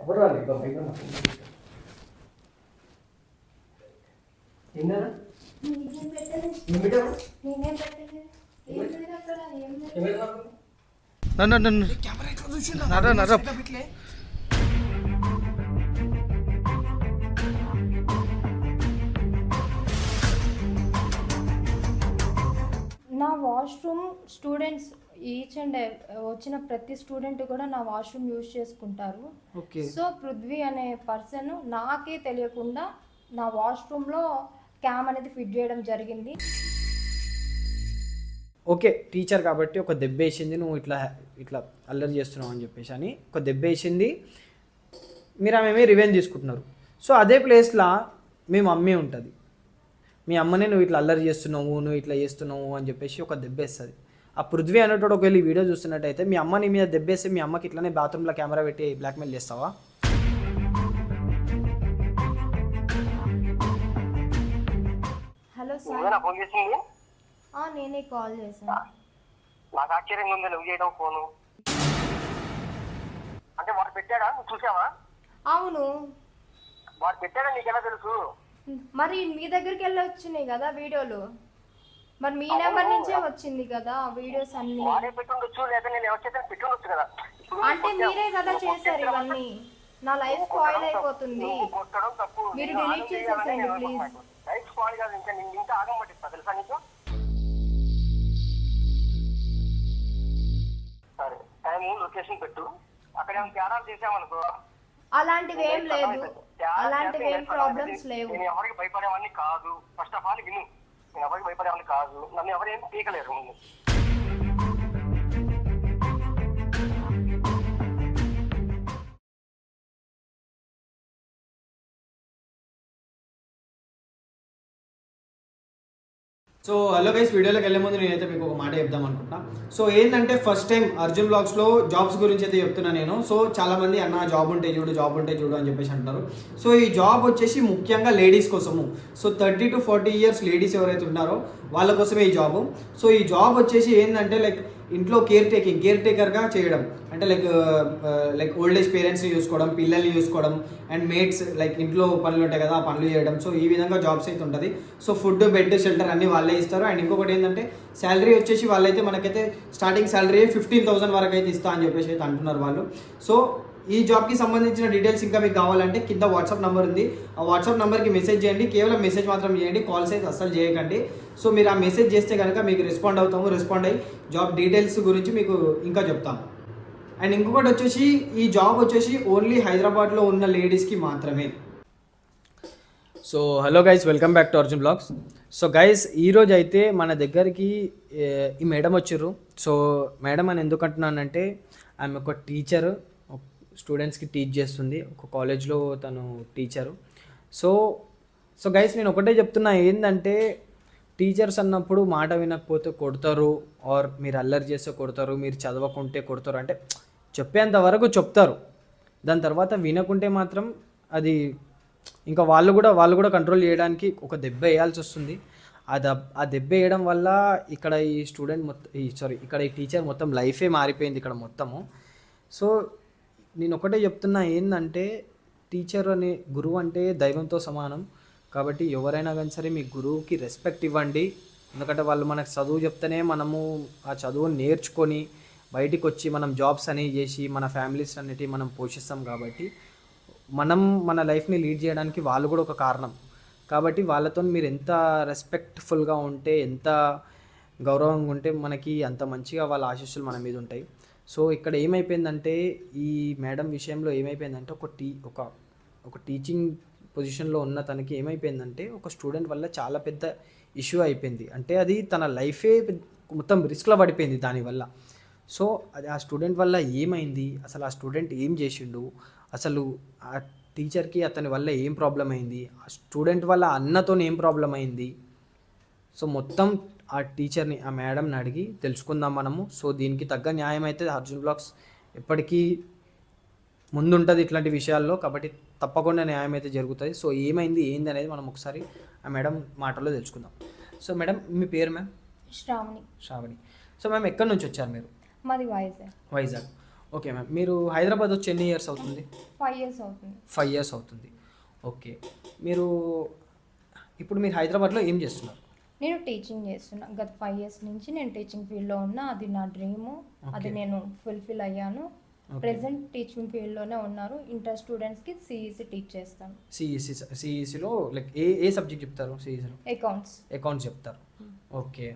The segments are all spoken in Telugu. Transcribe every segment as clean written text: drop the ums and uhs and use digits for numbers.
ఎవరు రాలి తిన్నారా నా వాష్రూమ్ స్టూడెంట్స్ ఈచ్ అండ్ వచ్చిన ప్రతి స్టూడెంట్ కూడా నా వాష్రూమ్ యూజ్ చేసుకుంటారు. సో పృథ్వీ అనే పర్సన్ నాకే తెలియకుండా నా వాష్రూమ్లో క్యామ్ అనేది ఫిట్ చేయడం జరిగింది. ఓకే టీచర్ కాబట్టి ఒక దెబ్బ వేసింది, నువ్వు ఇట్లా ఇట్లా అల్లరి చేస్తున్నావు అని చెప్పేసి అని ఒక దెబ్బ వేసింది, మీరు ఆమె రివెంజ్ తీసుకుంటున్నారు. సో అదే ప్లేస్లో మీ మమ్మీ ఉంటుంది, మీ అమ్మనే నువ్వు ఇట్లా అల్లరి చేస్తున్నావు, నువ్వు ఇట్లా చేస్తున్నావు అని చెప్పేసి ఒక దెబ్బేస్తుంది. ఆ పృథ్వీ అనేటోడు ఒకవేళ వీడియో చూస్తున్నట్టయితే మీ అమ్మ నీ మీద దెబ్బేస్తే మీ అమ్మకి ఇట్లానే బాత్రూంలో కెమెరా పెట్టి బ్లాక్మెయిల్ చేస్తావా? హలో సార్, నేనే కాల్ చేశాను. నాకు ఆశ్చర్యంగా ఉంది నువ్వు చేయడం ఫోను. అంటే వాడు పెట్టాడా, నువ్వు చూసావా? అవును, వాడు పెట్టాడా నీకు ఎలా తెలుసు? మరి మీ దగ్గరికి వెళ్ళి వచ్చినాయి కదా వీడియోలు, మరి మీ నెంబర్ నుంచే వచ్చింది కదా వీడియోస్ అన్ని. వాడే పెట్టుండొచ్చు, లేదా నేను ఎవరు చేత పెట్టుండొచ్చు కదా. అంటే మీరే కదా చేశారు ఇవన్నీ, నా లైఫ్ స్పాయిల్ అయిపోతుంది. మీరు డిలీట్ చేసేసేయండి ప్లీజ్. లైఫ్ స్పాయిల్ కాదు, ఇంకా నేను ఇంకా ఆగం పట్టిస్తా తెలుసా నీకు. సరే టైము లొకేషన్ పెట్టు, అక్కడ ఏమైనా తేడాలు చేసామనుకో. అలాంటివి ఏం లేదు, అలాంటివి ఏం ప్రాబ్లమ్స్ లేవు. నేను ఎవరికి భయపడేవాడిని కాదు. ఫస్ట్ ఆఫ్ ఆల్ విను, నేను ఎవరికి భయపడేవాడిని కాదు, నన్ను ఎవరేం పీకలేరు ముందు. సో హలో గైస్, వీడియోలోకి వెళ్ళే ముందు నేనైతే మీకు ఒక మాట చెప్దాం అనుకుంటున్నా. సో ఏంటంటే ఫస్ట్ టైం అర్జున్ బ్లాగ్స్లో జాబ్స్ గురించి అయితే చెప్తున్నా నేను. సో చాలామంది అన్న జాబ్ ఉంటే చూడు అని చెప్పేసి అంటారు. సో ఈ జాబ్ వచ్చేసి ముఖ్యంగా లేడీస్ కోసము. సో 30 to 40 years లేడీస్ ఎవరైతే ఉన్నారో వాళ్ళ కోసమే ఈ జాబు. సో ఈ జాబ్ వచ్చేసి ఏంటంటే లైక్ ఇంట్లో కేర్ టేకర్గా చేయడం, అంటే లైక్ ఓల్డ్ ఏజ్ పేరెంట్స్ని చూసుకోవడం, పిల్లల్ని చూసుకోవడం, అండ్ మేట్స్ లైక్ ఇంట్లో పనులు ఉంటాయి కదా ఆ పనులు చేయడం. సో ఈ విధంగా జాబ్స్ అయితే ఉంటుంది. సో ఫుడ్, బెడ్, షెల్టర్ అన్నీ వాళ్ళే ఇస్తారు. అండ్ ఇంకొకటి ఏంటంటే శాలరీ వచ్చేసి వాళ్ళైతే మనకైతే స్టార్టింగ్ శాలరీ 15,000 వరకు అయితే ఇస్తా అని చెప్పేసి అయితే అంటున్నారు వాళ్ళు. సో ఈ జాబ్కి సంబంధించిన డీటెయిల్స్ ఇంకా మీకు కావాలంటే కింద వాట్సాప్ నెంబర్ ఉంది, ఆ వాట్సాప్ నెంబర్కి మెసేజ్ చేయండి. కేవలం మెసేజ్ మాత్రం చేయండి, కాల్స్ అయితే అస్సలు చేయకండి. సో మీరు ఆ మెసేజ్ చేస్తే కనుక మీకు రెస్పాండ్ అయ్యి జాబ్ డీటెయిల్స్ గురించి మీకు ఇంకా చెప్తాము. అండ్ ఇంకొకటి వచ్చేసి ఈ జాబ్ వచ్చేసి ఓన్లీ హైదరాబాద్లో ఉన్న లేడీస్కి మాత్రమే. So hello guys, welcome back to Arjun blogs. So guys ఈరోజు అయితే మన దగ్గరికి ఈ మేడం వచ్చారు. సో మేడం అని ఎందుకు అంటున్నానంటే ఆమె ఒక టీచరు, స్టూడెంట్స్కి టీచ్ చేస్తుంది, ఒక కాలేజ్లో తను టీచరు. సో గైస్ నేను ఒకటే చెప్తున్నా, ఏంటంటే టీచర్స్ అన్నప్పుడు మాట వినకపోతే కొడతారు, ఆర్ మీరు అల్లరి చేస్తే కొడతారు, మీరు చదవకుంటే కొడతారు, అంటే చెప్పేంత వరకు చెప్తారు. దాని తర్వాత వినకుంటే మాత్రం అది ఇంకా వాళ్ళు కూడా కంట్రోల్ చేయడానికి ఒక దెబ్బ వేయాల్సి వస్తుంది. ఆ దెబ్బ వేయడం వల్ల ఇక్కడ ఈ స్టూడెంట్ ఇక్కడ ఈ టీచర్ మొత్తం లైఫే మారిపోయింది ఇక్కడ మొత్తము. సో నేను ఒకటే చెప్తున్నా, ఏంటంటే టీచర్ అనే గురువు అంటే దైవంతో సమానం. కాబట్టి ఎవరైనా కానీ సరే మీ గురువుకి రెస్పెక్ట్ ఇవ్వండి. ఎందుకంటే వాళ్ళు మనకు చదువు చెప్తేనే మనము ఆ చదువుని నేర్చుకొని బయటికి వచ్చి మనం జాబ్స్ అనేవి చేసి మన ఫ్యామిలీస్ అనేటివి మనం పోషిస్తాం. కాబట్టి మనం మన లైఫ్ని లీడ్ చేయడానికి వాళ్ళు కూడా ఒక కారణం. కాబట్టి వాళ్ళతో మీరు ఎంత రెస్పెక్ట్ఫుల్గా ఉంటే, ఎంత గౌరవంగా ఉంటే మనకి అంత మంచిగా వాళ్ళ ఆశీస్సులు మన మీద ఉంటాయి. సో ఇక్కడ ఏమైపోయిందంటే ఈ మేడం విషయంలో ఏమైపోయిందంటే ఒక టీచింగ్ పొజిషన్లో ఉన్న తనకి ఏమైపోయిందంటే ఒక స్టూడెంట్ వల్ల చాలా పెద్ద ఇష్యూ అయిపోయింది. అంటే అది తన లైఫే మొత్తం రిస్క్లో పడిపోయింది దానివల్ల. సో అది ఆ స్టూడెంట్ వల్ల ఏమైంది, అసలు ఆ స్టూడెంట్ ఏం చేసిండు, అసలు ఆ టీచర్కి అతని వల్ల ఏం ప్రాబ్లం అయింది, ఆ స్టూడెంట్ వల్ల అన్నతో ఏం ప్రాబ్లం అయింది, సో మొత్తం ఆ టీచర్ని, ఆ మేడంని అడిగి తెలుసుకుందాం మనము. సో దీనికి తగ్గ న్యాయం అయితే అర్జున్ బ్లాగ్స్ ఎప్పటికీ ముందుంటుంది ఇట్లాంటి విషయాల్లో. కాబట్టి తప్పకుండా న్యాయం అయితే జరుగుతుంది. సో ఏమైంది ఏంది అనేది మనం ఒకసారి ఆ మేడం మాటల్లో తెలుసుకుందాం. సో మేడం మీ పేరు? మ్యామ్ శ్రావణి. సో మ్యామ్ ఎక్కడి నుంచి వచ్చారు మీరు? మాది వైజాగ్. ఓకే మ్యామ్, మీరు హైదరాబాద్ వచ్చి ఎన్ని ఇయర్స్ అవుతుంది? 5 years అవుతుంది. 5 years అవుతుంది. ఓకే, మీరు ఇప్పుడు మీరు హైదరాబాద్లో ఏం చేస్తున్నారు? నేను టీచింగ్ చేస్తున్నా. గత 5 years నుంచి నేను టీచింగ్ ఫీల్డ్లో ఉన్నా. అది నా డ్రీము, అది నేను ఫుల్ఫిల్ అయ్యాను. ప్రెసెంట్ టీచింగ్ ఫీల్డ్లోనే ఉన్నారు. ఇంటర్ స్టూడెంట్స్కి సిఈసి టీచ్ చేస్తాను. సిఈసిలో లైక్ ఏ సబ్జెక్ట్ చెప్తారు? సిఈసిలో అకౌంట్స్ చెప్తారు. ఓకే,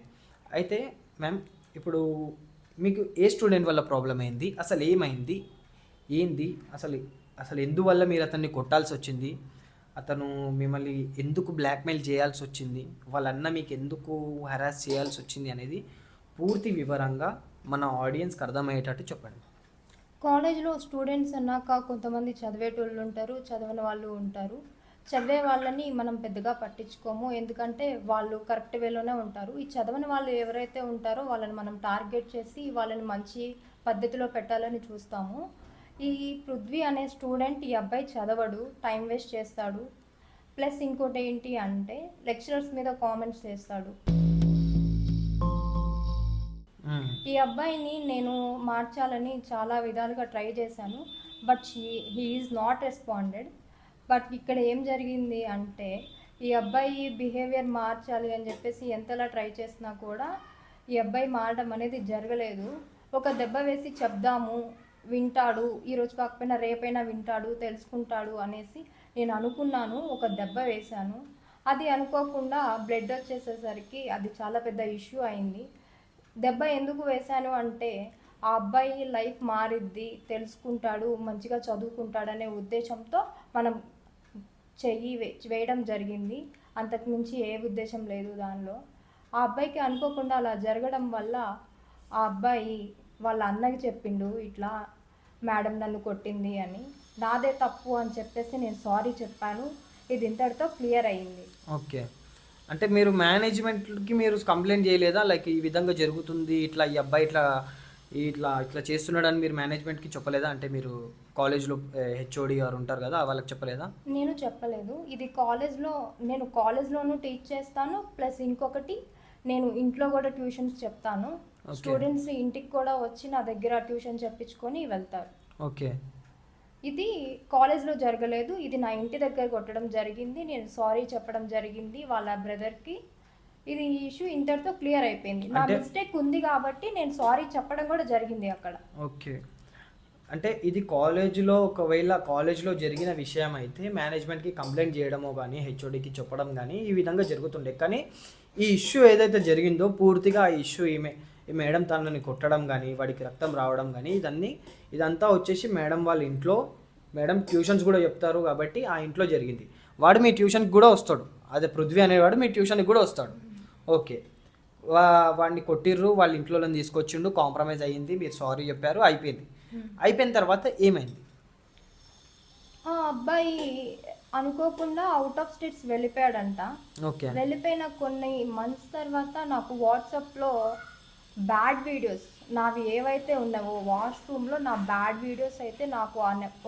అయితే మ్యామ్ ఇప్పుడు మీకు ఏ స్టూడెంట్ వల్ల ప్రాబ్లం అయింది, అసలు ఏమైంది, ఏంది అసలు ఎందువల్ల మీరు అతన్ని కొట్టాల్సి వచ్చింది, అతను మిమ్మల్ని ఎందుకు బ్లాక్మెయిల్ చేయాల్సి వచ్చింది, వాళ్ళన్న మీకు ఎందుకు హెరాస్ చేయాల్సి వచ్చింది అనేది పూర్తి వివరంగా మన ఆడియన్స్కి అర్థమయ్యేటట్టు చెప్పండి. కాలేజ్లో స్టూడెంట్స్ అన్నాక కొంతమంది చదివేటోళ్ళు ఉంటారు, చదవని వాళ్ళు ఉంటారు. చదివే వాళ్ళని మనం పెద్దగా పట్టించుకోము, ఎందుకంటే వాళ్ళు కరెక్ట్ వేలోనే ఉంటారు. ఈ చదవని వాళ్ళు ఎవరైతే ఉంటారో వాళ్ళని మనం టార్గెట్ చేసి వాళ్ళని మంచి పద్ధతిలో పెట్టాలని చూస్తాము. ఈ పృథ్వీ అనే స్టూడెంట్, ఈ అబ్బాయి చదవడు, టైం వేస్ట్ చేస్తాడు. ప్లస్ ఇంకోటి ఏంటి అంటే లెక్చరర్స్ మీద కామెంట్స్ చేస్తాడు. ఈ అబ్బాయిని నేను మార్చాలని చాలా విధాలుగా ట్రై చేశాను, but he is not responded. But ఇక్కడ ఏం జరిగింది అంటే ఈ అబ్బాయి బిహేవియర్ మార్చాలి అని చెప్పేసి ఎంతలా ట్రై చేసినా కూడా ఈ అబ్బాయి మారడం అనేది జరగలేదు. ఒక దెబ్బ వేసి చెప్దాము, వింటాడు, ఈరోజు కాకపోయినా రేపైనా వింటాడు, తెలుసుకుంటాడు అనేసి నేను అనుకున్నాను. ఒక దెబ్బ వేశాను, అది అనుకోకుండా బ్లడ్ వచ్చేసేసరికి అది చాలా పెద్ద ఇష్యూ అయింది. దెబ్బ ఎందుకు వేశాను అంటే ఆ అబ్బాయి లైఫ్ మారిద్ది, తెలుసుకుంటాడు, మంచిగా చదువుకుంటాడనే ఉద్దేశంతో మనం వేయడం జరిగింది. అంతకుమించి ఏ ఉద్దేశం లేదు దానిలో. ఆ అబ్బాయికి అనుకోకుండా అలా జరగడం వల్ల ఆ అబ్బాయి వాళ్ళ అన్నకి చెప్పిండు, ఇట్లా మేడం నన్ను కొట్టింది అని. నాదే తప్పు అని చెప్పేసి నేను సారీ చెప్పాను. ఇది ఇంతటితో క్లియర్ అయ్యింది. ఓకే, అంటే మీరు మేనేజ్మెంట్కి మీరు కంప్లైంట్ చేయలేదా? లైక్ ఈ విధంగా జరుగుతుంది, ఇట్లా ఈ అబ్బాయి ఇట్లా ఇట్లా ఇట్లా చేస్తున్నాడని మీరు మేనేజ్మెంట్కి చెప్పలేదా? అంటే మీరు కాలేజ్లో హెచ్ఓడి గారు ఉంటారు కదా, వాళ్ళకి చెప్పలేదా? నేను చెప్పలేదు. ఇది నేను కాలేజ్లోనూ టీచ్ చేస్తాను, ప్లస్ ఇంకొకటి నేను ఇంట్లో కూడా ట్యూషన్స్ చెప్తాను. స్టూడెంట్స్ ఇంటికి కూడా వచ్చి నా దగ్గర ట్యూషన్ చెప్పించుకొని వెళ్తారు. ఓకే, ఇది కాలేజ్లో జరగలేదు, ఇది నా ఇంటి దగ్గర కొట్టడం జరిగింది. నేను సారీ చెప్పడం జరిగింది వాళ్ళ బ్రదర్కి. ఇది ఇష్యూ ఇంతటితో క్లియర్ అయిపోయింది. నా మిస్టేక్ ఉంది కాబట్టి నేను సారీ చెప్పడం కూడా జరిగింది అక్కడ. ఓకే, అంటే ఇది ఒకవేళ కాలేజ్లో జరిగిన విషయం అయితే మేనేజ్మెంట్కి కంప్లైంట్ చేయడమో కానీ హెచ్ఓడికి చెప్పడం కానీ ఈ విధంగా జరుగుతుండే. కానీ ఈ ఇష్యూ ఏదైతే జరిగిందో పూర్తిగా ఆ ఇష్యూ ఈ మేడం తనని కొట్టడం కానీ వాడికి రక్తం రావడం కానీ ఇదంతా వచ్చేసి మేడం వాళ్ళ ఇంట్లో, మేడం ట్యూషన్స్ కూడా చెప్తారు కాబట్టి ఆ ఇంట్లో జరిగింది. వాడు మీ ట్యూషన్కి కూడా వస్తాడు, అదే పృథ్వీ అనేవాడు మీ ట్యూషన్కి కూడా వస్తాడు. ఓకే, వాడిని కొట్టిర్రు, వాళ్ళ ఇంట్లో తీసుకొచ్చిండు, కాంప్రమైజ్ అయ్యింది, మీరు సారీ చెప్పారు, అయిపోయిన తర్వాత ఏమైంది? ఆ అబ్బాయి అనుకోకుండా అవుట్ ఆఫ్ స్టేట్స్ వెళ్ళిపోయాడంట. ఓకే, వెళ్ళిపోయిన కొన్ని మంత్స్ తర్వాత నాకు వాట్సాప్లో బ్యాడ్ వీడియోస్ నావి ఏవైతే ఉన్నావో వాష్రూమ్లో నా బ్యాడ్ వీడియోస్ అయితే నాకు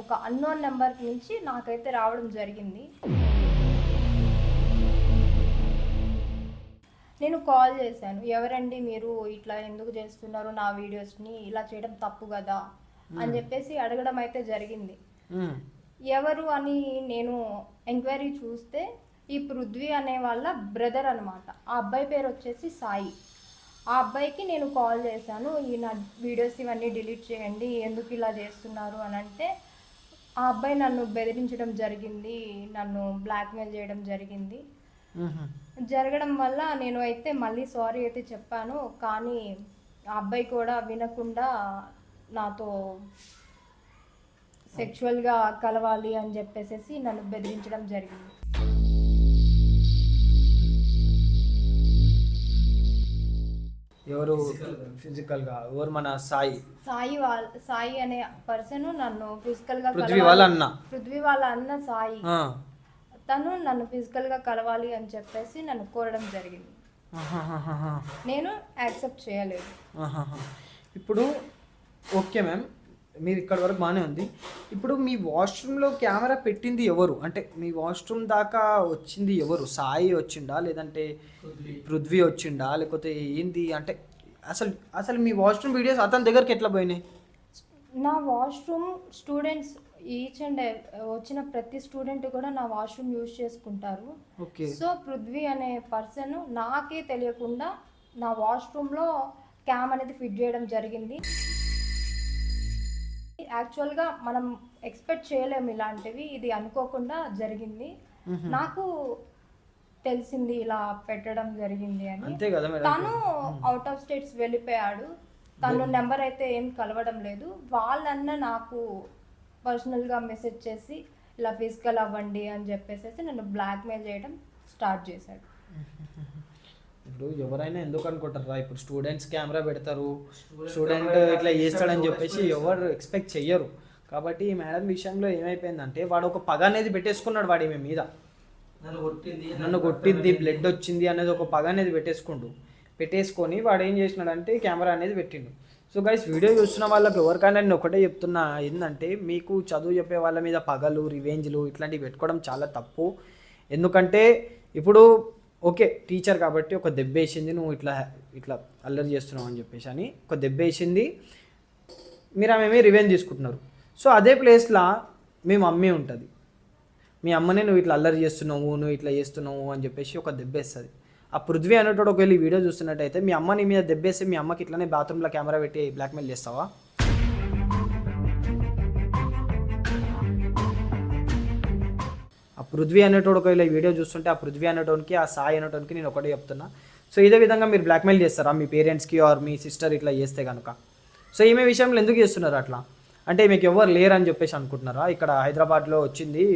ఒక అన్నోన్ నెంబర్ నుంచి నాకైతే రావడం జరిగింది. నేను కాల్ చేశాను, ఎవరండి మీరు, ఇట్లా ఎందుకు చేస్తున్నారు నా వీడియోస్ని, ఇలా చేయడం తప్పు కదా అని చెప్పేసి అడగడం అయితే జరిగింది. ఎవరు అని నేను ఎంక్వైరీ చూస్తే ఈ పృథ్వీ అనే వాళ్ళ బ్రదర్ అనమాట. ఆ అబ్బాయి పేరు వచ్చేసి సాయి. ఆ అబ్బాయికి నేను కాల్ చేశాను, ఈ నా వీడియోస్ ఇవన్నీ డిలీట్ చేయండి, ఎందుకు ఇలా చేస్తున్నారు అని అంటే ఆ అబ్బాయి నన్ను బెదిరించడం జరిగింది, నన్ను బ్లాక్మెయిల్ చేయడం జరిగింది. జరగడం వల్ల నేను అయితే మళ్ళీ సారీ అయితే చెప్పాను, కానీ ఆ అబ్బాయి కూడా వినకుండా నాతో సెక్షువల్గా కలవాలి అని చెప్పేసి నన్ను బెదిరించడం జరిగింది. ఎవరు ఫిజికల్గా? ఎవరు? మన సాయి అనే పర్సన్ నన్ను ఫిజికల్గా పృథ్వీ వాళ్ళ అన్న సాయి తను నన్ను ఫిజికల్గా కలవాలి అని చెప్పేసి నన్ను కోరడం జరిగింది. నేను యాక్సెప్ట్ చేయలేదు. ఇప్పుడు ఓకే మ్యామ్, మీరు ఇక్కడ వరకు బాగానే ఉంది. ఇప్పుడు మీ వాష్రూమ్లో కెమెరా పెట్టింది ఎవరు? అంటే మీ వాష్రూమ్ దాకా వచ్చింది ఎవరు? సాయి వచ్చిండా, లేదంటే పృథ్వీ వచ్చిండా, లేకపోతే ఏంది? అంటే అసలు మీ వాష్రూమ్ వీడియోస్ అతని దగ్గరికి ఎట్లా పోయినాయి? నా వాష్రూమ్ స్టూడెంట్స్ ఈచ్ అండ్ వచ్చిన ప్రతి స్టూడెంట్ కూడా నా వాష్రూమ్ యూజ్ చేసుకుంటారు. ఓకే. సో పృథ్వీ అనే పర్సన్ నాకే తెలియకుండా నా వాష్రూమ్లో క్యామ్ అనేది ఫిట్ చేయడం జరిగింది. యాక్చువల్గా మనం ఎక్స్పెక్ట్ చేయలేము ఇలాంటివి, ఇది అనుకోకుండా జరిగింది. నాకు తెలిసింది ఇలా పెట్టడం జరిగింది అని. అంతే కదా మేడం. తను అవుట్ ఆఫ్ స్టేట్స్ వెళ్ళిపోయాడు, తను నెంబర్ అయితే ఏం కలవడం లేదు. వాళ్ళన్న నాకు పర్సనల్గా మెసేజ్ చేసి ఇలా ఫిజికల్ అవ్వండి అని చెప్పేసి నన్ను బ్లాక్మెయిల్ చేయడం స్టార్ట్ చేశాడు. ఇప్పుడు ఎవరైనా ఎందుకు అనుకుంటారా, ఇప్పుడు స్టూడెంట్స్ కెమెరా పెడతారు, స్టూడెంట్ ఇట్లా చేస్తాడని చెప్పేసి ఎవరు ఎక్స్పెక్ట్ చెయ్యరు. కాబట్టి ఈ మేడం విషయంలో ఏమైపోయిందంటే వాడు ఒక పగ అనేది పెట్టేసుకున్నాడు వాడి ఈమె మీద. నన్ను కొట్టింది, బ్లడ్ వచ్చింది అనేది ఒక పగ అనేది పెట్టేసుకొని వాడు ఏం చేసినాడంటే కెమెరా అనేది పెట్టిండు. సో గైస్, వీడియో చూస్తున్న వాళ్ళకి ఎవరికైనా నేను ఒకటే చెప్తున్నా, ఏంటంటే మీకు చదువు చెప్పే వాళ్ళ మీద పగలు, రివెంజ్లు ఇట్లాంటివి పెట్టుకోవడం చాలా తప్పు. ఎందుకంటే ఇప్పుడు ఓకే టీచర్ కాబట్టి ఒక దెబ్బ వేసింది, నువ్వు ఇట్లా ఇట్లా అల్లరి చేస్తున్నావు అని చెప్పేసి అని ఒక దెబ్బ వేసింది, మీరు ఆమె రివెంజ్ తీసుకుంటున్నారు. సో అదే ప్లేస్లో మీ మమ్మీ ఉంటుంది, మీ అమ్మనే నువ్వు ఇట్లా అల్లరి చేస్తున్నావు, నువ్వు ఇట్లా చేస్తున్నావు అని చెప్పేసి ఒక దెబ్బేస్తుంది. ఆ పృథ్వీ అనేటోడు ఒకవేళ ఈ వీడియో చూస్తున్నట్టయితే మీ అమ్మ నీ మీద దెబ్బేసి మీ అమ్మకి ఇట్లానే బాత్రూంలో కెమెరా పెట్టి బ్లాక్మెయిల్ చేస్తావా? ఆ పృథ్వీ అనేటోడు ఒకవేళ ఈ వీడియో చూస్తుంటే ఆ పృథ్వీ అనేటోనికి, ఆ సాయి అనేటోనికి నేను ఒకటే చెప్తున్నా, సో ఇదే విధంగా మీరు బ్లాక్మెయిల్ చేస్తారా మీ పేరెంట్స్కి ఆర్ మీ సిస్టర్ ఇట్లా చేస్తే కనుక? సో ఈమె విషయంలో ఎందుకు చేస్తున్నారు అట్లా? అంటే మీకు ఎవరు లేరు అని చెప్పేసి అనుకుంటున్నారా? ఇక్కడ హైదరాబాద్లో వచ్చింది,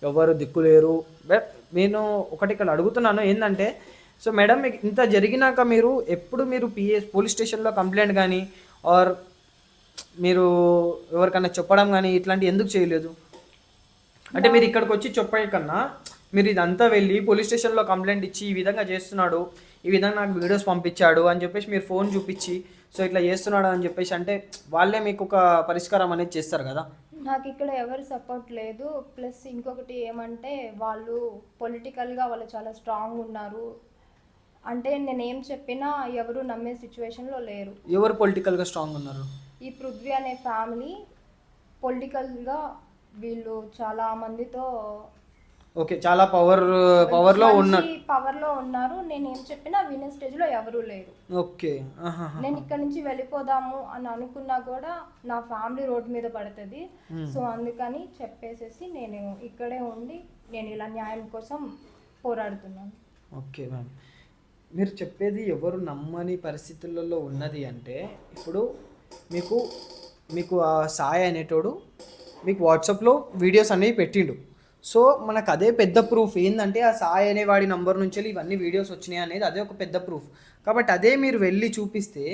ఎవరు దిక్కు లేరు. బట్ నేను ఒకటి ఇక్కడ అడుగుతున్నాను ఏంటంటే, సో మేడం మీకు ఇంత జరిగినాక మీరు ఎప్పుడు మీరు పోలీస్ స్టేషన్లో కంప్లైంట్ కానీ ఆర్ మీరు ఎవరికన్నా చెప్పడం కానీ ఇట్లాంటివి ఎందుకు చేయలేదు? అంటే మీరు ఇక్కడికి వచ్చి చెప్పే కన్నా మీరు ఇదంతా వెళ్ళి పోలీస్ స్టేషన్లో కంప్లైంట్ ఇచ్చి ఈ విధంగా చేస్తున్నాడు, ఈ విధంగా నాకు వీడియోస్ పంపించాడు అని చెప్పేసి మీరు ఫోన్ చూపించి సో ఇట్లా చేస్తున్నాడు అని చెప్పేసి అంటే వాళ్ళే మీకు ఒక పరిష్కారం అనేది చేస్తారు కదా. నాకు ఇక్కడ ఎవరు సపోర్ట్ లేదు. ప్లస్ ఇంకొకటి ఏమంటే వాళ్ళు పొలిటికల్గా వాళ్ళు చాలా స్ట్రాంగ్ ఉన్నారు. అంటే నేను ఏం చెప్పినా ఎవరు నమ్మే సిచ్యువేషన్లో లేరు. ఎవరు పొలిటికల్గా స్ట్రాంగ్ ఉన్నారు? ఈ పృథ్వీ అనే ఫ్యామిలీ పొలిటికల్గా వీళ్ళు చాలా మందితో ఓకే చాలా పవర్లో ఉన్నారు. నేను ఏం చెప్పినా వినే స్టేజ్లో ఎవరూ లేరు. ఓకే. నేను ఇక్కడ నుంచి వెళ్ళిపోదాము అని అనుకున్నా కూడా నా ఫ్యామిలీ రోడ్ మీద పడుతుంది. సో అందుకని చెప్పేసేసి నేను ఇక్కడే ఉండి నేను ఇలా న్యాయం కోసం పోరాడుతున్నాను. ఓకే మ్యామ్, మీరు చెప్పేది ఎవరు నమ్మని పరిస్థితులలో ఉన్నది అంటే ఇప్పుడు మీకు ఆ సాయి అనేటోడు మీకు వాట్సాప్లో వీడియోస్ అనేవి పెట్టిండు. సో మనకు అదే పెద్ద ప్రూఫ్ ఏంటంటే ఆ సాయి అనేవాడి నంబర్ నుంచి ఇవన్నీ వీడియోస్ వచ్చినాయి అనేది అదే ఒక పెద్ద ప్రూఫ్. కాబట్టి అదే మీరు వెళ్ళి చూపిస్తే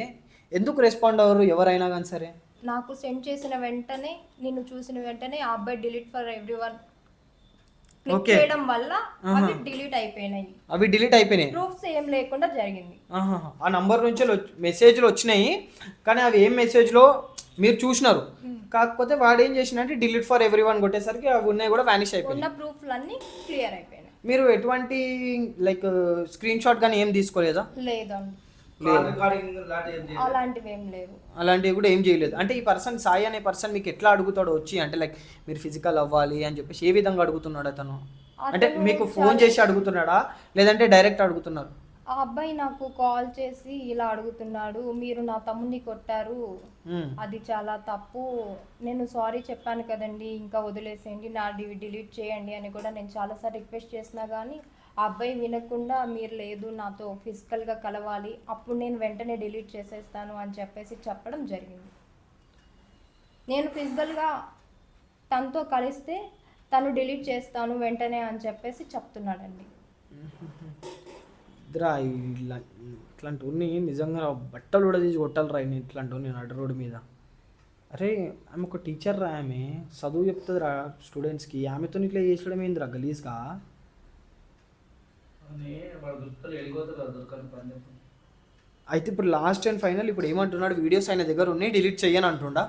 ఎందుకు రెస్పాండ్ అవ్వరు ఎవరైనా కానీ సరే? నాకు సెండ్ చేసిన వెంటనే, నిన్ను చూసిన వెంటనే ఆ అబ్బాయి డిలీట్ ఫర్ ఎవ్రీవన్ క్లిక్ చేయడం వల్ల అవి డిలీట్ అయిపోయినాయి. ప్రూఫ్స్ ఏం లేకుండా జరిగింది. ఆ నంబర్ నుంచి మెసేజ్లు వచ్చినాయి కానీ అవి ఏం మెసేజ్లో మీరు చూసినారు, కాకపోతే వాడు ఏం చేసినంటే డిలీట్ ఫర్ ఎవ్రీవన్ కొట్టేసరికి అవి ఉన్నాయి కూడా వానిష్ అయిపోయినాయి. ఉన్న ప్రూఫ్లన్నీ క్లియర్ అయిపోయినాయి. మీరు ఎటువంటి లైక్ స్క్రీన్ షాట్ కానీ ఏం తీసుకోలేదా? లేదండి, అలాంటివి కూడా ఏం చేయలేదు. అంటే ఈ పర్సన్ సాయి అనే పర్సన్ మీకు ఎట్లా అడుగుతాడో వచ్చి అంటే లైక్ మీరు ఫిజికల్ అవ్వాలి అని చెప్పేసి ఏ విధంగా అడుగుతున్నాడు అతను? అంటే మీకు ఫోన్ చేసి అడుగుతున్నాడా లేదంటే డైరెక్ట్ అడుగుతున్నారు? ఆ అబ్బాయి నాకు కాల్ చేసి ఇలా అడుగుతున్నాడు, మీరు నా తమ్ముడిని కొట్టారు, అది చాలా తప్పు, నేను సారీ చెప్పాను కదండి, ఇంకా వదిలేసేయండి, నా డిలీట్ చేయండి అని కూడా నేను చాలాసార్లు రిక్వెస్ట్ చేసినా కానీ ఆ అబ్బాయి వినకుండా మీరు లేదు నాతో ఫిజికల్గా కలవాలి, అప్పుడు నేను వెంటనే డిలీట్ చేసేస్తాను అని చెప్పేసి చెప్పడం జరిగింది. నేను ఫిజికల్గా తనతో కలిస్తే తను డిలీట్ చేస్తాను వెంటనే అని చెప్పేసి చెప్తున్నాడండి. ఇట్లాంటివన్నీ నిజంగా బట్టలు కూడా తీసి కొట్టాలి రా ఇట్లాంటివన్నీ నడు రోడ్డు మీద. అరే ఆమె ఒక టీచర్ రా, ఆమె చదువు చెప్తుంది రా స్టూడెంట్స్కి, ఆమెతో ఇట్లా చేసడం ఏందిరా గలీజ్గా. అయితే ఇప్పుడు లాస్ట్ అండ్ ఫైనల్ ఇప్పుడు ఏమంటున్నాడు, వీడియోస్ ఆయన దగ్గర ఉన్నాయి డిలీట్ చెయ్యని అంటుండా?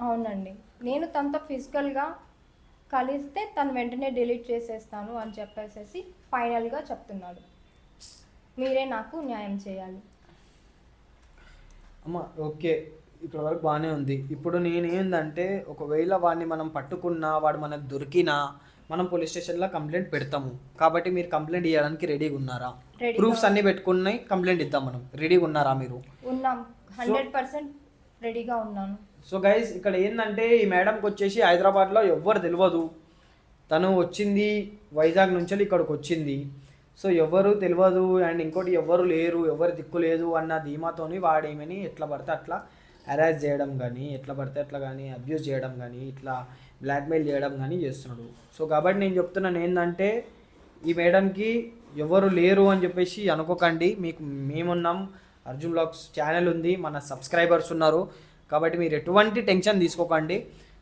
అవునండి, నేను తనతో ఫిజికల్గా కలిస్తే తను వెంటనే డిలీట్ చేసేస్తాను అని చెప్పేసి ఫైనల్గా చెప్తున్నాడు. మీరే నాకు న్యాయం చేయాలి. అమ్మ ఓకే, ఇక్కడ వరకు బాగానే ఉంది. ఇప్పుడు నేనేందంటే ఒకవేళ వాడిని మనం పట్టుకున్నా, వాడు మనకు దొరికినా మనం పోలీస్ స్టేషన్లో కంప్లైంట్ పెడతాము. కాబట్టి మీరు కంప్లైంట్ ఇవ్వడానికి రెడీగా ఉన్నారా? ప్రూఫ్స్ అన్ని పెట్టుకున్నాయి, కంప్లైంట్ ఇద్దాం మనం. రెడీగా ఉన్నారా మీరు? ఉన్నాం, 100% రెడీగా ఉన్నాను. సో గైస్ ఇక్కడ ఏంటంటే ఈ మేడంకి వచ్చేసి హైదరాబాద్లో ఎవ్వరు తెలియదు. తను వచ్చింది వైజాగ్ నుంచి ఇక్కడికి వచ్చింది. సో ఎవరు తెలియదు అండ్ ఇంకోటి ఎవరు లేరు, ఎవరు దిక్కు లేదు అన్న ధీమాతోని వాడేమని ఎట్లా పడితే అట్లా హెరాస్ చేయడం కానీ, ఎట్లా పడితే అట్లా కానీ అబ్యూస్ చేయడం కానీ, ఇట్లా బ్లాక్మెయిల్ చేయడం కానీ చేస్తున్నాడు. సో కాబట్టి నేను చెప్తున్నాను ఏంటంటే ఈ మేడంకి ఎవరు లేరు అని చెప్పేసి అనుకోకండి. మీకు మేమున్నాం, అర్జున్ వ్లాగ్స్ ఛానల్ ఉంది, మన సబ్స్క్రైబర్స్ ఉన్నారు. కాబట్టి మీరు ఎటువంటి టెన్షన్ తీసుకోకండి.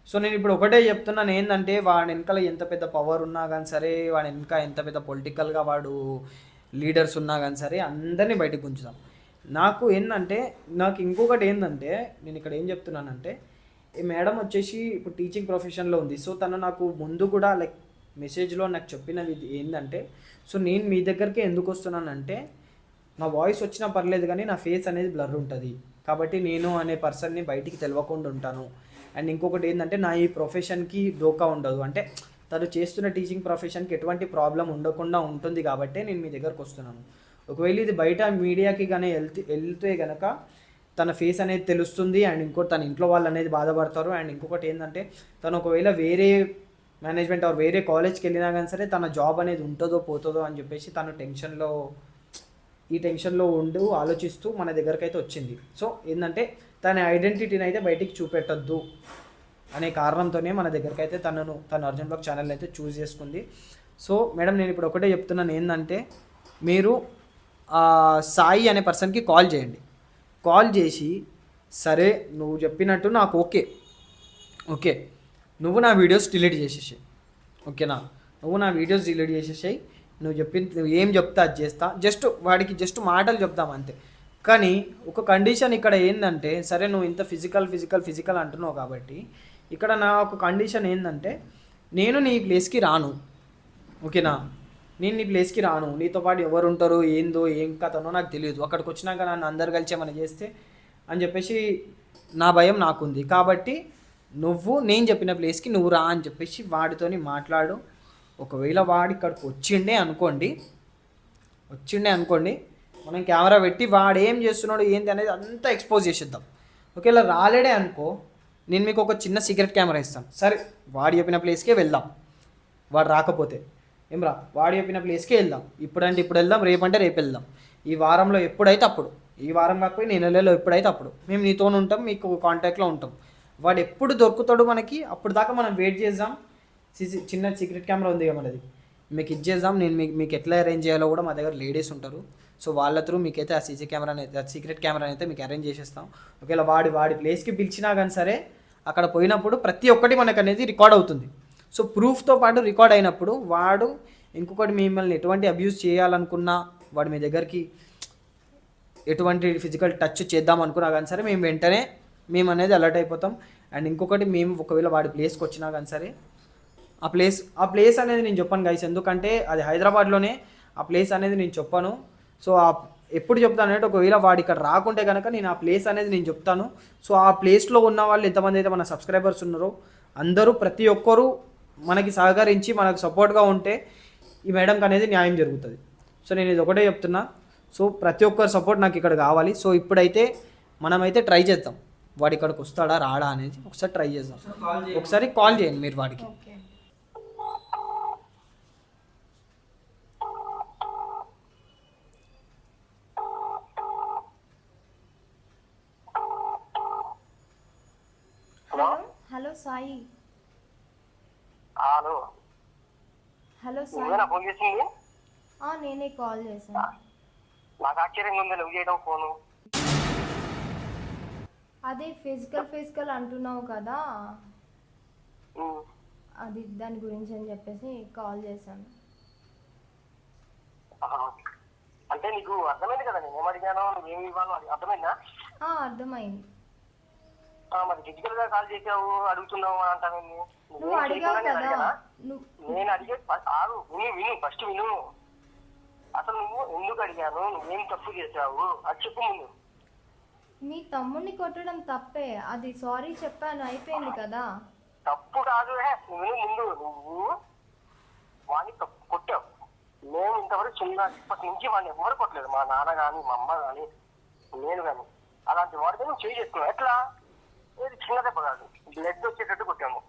సో నేను ఇప్పుడు ఒకటే చెప్తున్నాను ఏంటంటే వాడి వెనకాల ఎంత పెద్ద పవర్ ఉన్నా కానీ సరే, వాడి వెనక ఎంత పెద్ద పొలిటికల్గా వాడు లీడర్స్ ఉన్నా కానీ సరే అందరినీ బయటకు ఉంచుదాం. నాకు ఏంటంటే నాకు ఇంకొకటి ఏంటంటే నేను ఇక్కడ ఏం చెప్తున్నానంటే ఈ మేడం వచ్చేసి ఇప్పుడు టీచింగ్ ప్రొఫెషన్లో ఉంది. సో తను నాకు ముందు కూడా లైక్ మెసేజ్లో నాకు చెప్పినది ఏంటంటే, సో నేను మీ దగ్గరికి ఎందుకు వస్తున్నానంటే నా వాయిస్ వచ్చినా పర్లేదు కానీ నా ఫేస్ అనేది బ్లర్ ఉంటుంది. కాబట్టి నేను అనే పర్సన్ని బయటికి తెలియకుండా ఉంటాను. అండ్ ఇంకొకటి ఏంటంటే నా ఈ ప్రొఫెషన్కి డోకా ఉండదు, అంటే తను చేస్తున్న టీచింగ్ ప్రొఫెషన్కి ఎటువంటి ప్రాబ్లం ఉండకుండా ఉంటుంది. కాబట్టి నేను మీ దగ్గరకు వస్తున్నాను. ఒకవేళ ఇది బయట మీడియాకి కానీ వెళ్తే కనుక తన ఫేస్ అనేది తెలుస్తుంది. అండ్ ఇంకోటి తన ఇంట్లో వాళ్ళు అనేది బాధపడతారు. అండ్ ఇంకొకటి ఏంటంటే తను ఒకవేళ వేరే మేనేజ్మెంట్ ఆర్ వేరే కాలేజ్కి వెళ్ళినా కానీ సరే తన జాబ్ అనేది ఉంటుందో పోతుందో అని చెప్పేసి తను టెన్షన్లో ఉంటూ ఆలోచిస్తూ మన దగ్గరికి అయితే వచ్చింది. సో ఏంటంటే తన ఐడెంటిటీని అయితే బయటికి చూపెట్టద్దు అనే కారణంతోనే మన దగ్గరికి అయితే తన అర్జున్ వ్లాగ్ ఛానల్ అయితే చూస్ చేసుకుంది. సో మేడం నేను ఇప్పుడు ఒకటే చెప్తున్నాను ఏంటంటే మీరు సాయి అనే పర్సన్కి కాల్ చేయండి. కాల్ చేసి సరే నువ్వు చెప్పినట్టు నాకు ఓకే నువ్వు నా వీడియోస్ డిలీట్ చేసేసాయి, ఓకేనా? నువ్వు నా వీడియోస్ డిలీట్ చేసేసాయి, నువ్వు ఏం చెప్తా అది చేస్తా, వాడికి మాటలు చెప్తాం అంతే. కానీ ఒక కండిషన్ ఇక్కడ ఏంటంటే సరే నువ్వు ఇంత ఫిజికల్ అంటున్నావు కాబట్టి ఇక్కడ నా ఒక కండిషన్ ఏంటంటే నేను నీ ప్లేస్కి రాను, ఓకేనా? నేను నీ ప్లేస్కి రాను, నీతో పాటు ఎవరు ఉంటారు ఏందో ఏం కథనో నాకు తెలియదు. అక్కడికి వచ్చినాక నన్ను అందరు కలిసి ఏమైనా చేస్తే అని చెప్పేసి నా భయం నాకుంది. కాబట్టి నేను చెప్పిన ప్లేస్కి నువ్వు రా అని చెప్పేసి వాడితోని మాట్లాడు. ఒకవేళ వాడు ఇక్కడికి వచ్చిండే అనుకోండి మనం కెమెరా పెట్టి వాడు ఏం చేస్తున్నాడు ఏంటి అనేది అంతా ఎక్స్పోజ్ చేసేద్దాం. ఒకవేళ రాలేడే అనుకో నేను మీకు ఒక చిన్న సీక్రెట్ కెమెరా ఇస్తాను. సరే వాడు చెప్పిన ప్లేస్కే వెళ్దాం, వాడు రాకపోతే వాడు చెప్పిన ప్లేస్కే వెళ్దాం. ఇప్పుడంటే ఇప్పుడు వెళ్దాం, రేపంటే రేపు వెళ్దాం. ఈ వారంలో ఎప్పుడైతే అప్పుడు, ఈ వారం కాకపోతే ఈ నెలలో ఎప్పుడైతే అప్పుడు మేము నీతో ఉంటాం, మీకు కాంటాక్ట్లో ఉంటాం. వాడు ఎప్పుడు దొరుకుతాడు మనకి అప్పుడు దాకా మనం వెయిట్ చేద్దాం. చిన్న సీక్రెట్ కెమెరా ఉంది కదా మనది, మీకు ఇచ్చేద్దాం. నేను మీకు ఎట్లా అరేంజ్ చేయాలో కూడా మా దగ్గర లేడీస్ ఉంటారు. సో వాళ్ళ త్రూ మీకైతే ఆ సీక్రెట్ కెమెరా అయితే మీకు అరేంజ్ చేసేస్తాం. ఒకవేళ వాడి ప్లేస్కి పిలిచినా కానీ సరే అక్కడ పోయినప్పుడు ప్రతి ఒక్కటి మనకు అనేది రికార్డ్ అవుతుంది. సో ప్రూఫ్తో పాటు రికార్డ్ అయినప్పుడు వాడు ఇంకొకటి మిమ్మల్ని ఎటువంటి అబ్యూస్ చేయాలనుకున్నా, వాడు మీ దగ్గరికి ఎటువంటి ఫిజికల్ టచ్ చేద్దాం అనుకున్నా కానీ సరే మేము అనేది అలర్ట్ అయిపోతాం. అండ్ ఇంకొకటి మేము ఒకవేళ వాడి ప్లేస్కి వచ్చినా కానీ సరే ఆ ప్లేస్ అనేది నేను చెప్పాను గైస్, ఎందుకంటే అది హైదరాబాద్లోనే ఆ ప్లేస్ అనేది నేను చెప్పాను. సో ఎప్పుడు చెప్తాను అంటే ఒకవేళ వాడు ఇక్కడ రాకుంటే కనుక నేను ఆ ప్లేస్ అనేది నేను చెప్తాను. సో ఆ ప్లేస్లో ఉన్న వాళ్ళు ఎంతమంది అయితే మన సబ్స్క్రైబర్స్ ఉన్నారో అందరూ ప్రతి ఒక్కరూ మనకి సహకరించి మనకు సపోర్ట్గా ఉంటే ఈ మేడంకి అనేది న్యాయం జరుగుతుంది. సో నేను ఇది ఒకటే చెప్తున్నా. సో ప్రతి ఒక్కరి సపోర్ట్ నాకు ఇక్కడ కావాలి. సో ఇప్పుడైతే మనమైతే ట్రై చేద్దాం, వాడు ఇక్కడికి వస్తాడా రాడా అనేది ఒకసారి ట్రై చేద్దాం. ఒకసారి కాల్ చేయండి మీరు వాడికి. Hello Sai. Hello Sai, phone చేసింది? నేనే కాల్ చేశాను. నాకు ఆశ్చర్యంగా ఉంది నువ్వు చేయడం ఫోను. అదే ఫిజికల్ అంటున్నావు కదా, అది దాని గురించి అని చెప్పేసి కాల్ చేశాను. అంటే నీకు అర్థమైంది కదా నేను ఏమడిగానో నువ్వేమి ఇవ్వాలో అర్థమైందా? అర్థమైంది. మరి ఫిజికల్ గా కాల్ చేసావు అడుగుతున్నావు అని అంటాను. నువ్వు అడిగావు కదా. నేను అడిగే విను ఫస్ట్ విను. అసలు నువ్వు ఎందుకు అడిగాను, నువ్వేం తప్పు చేసావు అది చెప్పు ముందు. మీ తమ్ముడిని కొట్టడం తప్పే, అది సారీ చెప్పాను అయిపోయింది కదా. తప్పు కాదు. నువ్వు ముందు నువ్వు వాడిని కొట్టావు. మేము ఇంతవరకు చిన్న ఇప్పటి నుంచి వాడిని ఎవరు కొట్టలేదు. మా నాన్న కానీ మా అమ్మ కానీ నేను కానీ. అలాంటి వాడితో నువ్వు చేయి చేసుకున్నావు. ఎట్లా? ఏది చిన్న దెబ్బ కాదు, బ్లడ్ వచ్చేటట్టు కొట్టాము.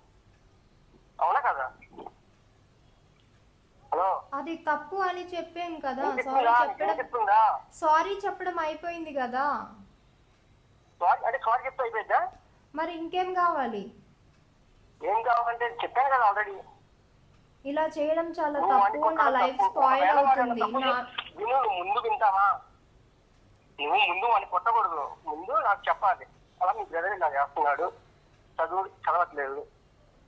అవునా కదా? హలో, అది తప్పు అని చెప్పాను కదా. చెప్తుందా? సారీ చెప్పడం అయిపోయింది కదా. సారీ అంటే సారీ చెప్తే అయిపోయిందా? మరి ఇంకేం కావాలి? ఏం కావాలంటే చెప్పాను కదా ఆల్రెడీ. ఇలా చేయడం చాలా తప్పు, నా లైఫ్ స్పాయిల్ అవుతుంది. నువ్వు ముందు వింటావా? నువ్వు ముందు వాడిని కొట్టకూడదు, ముందు నాకు చెప్పాలి. అలా మీ బ్రదర్ ఇలా చేస్తున్నాడు, చదవట్లేదు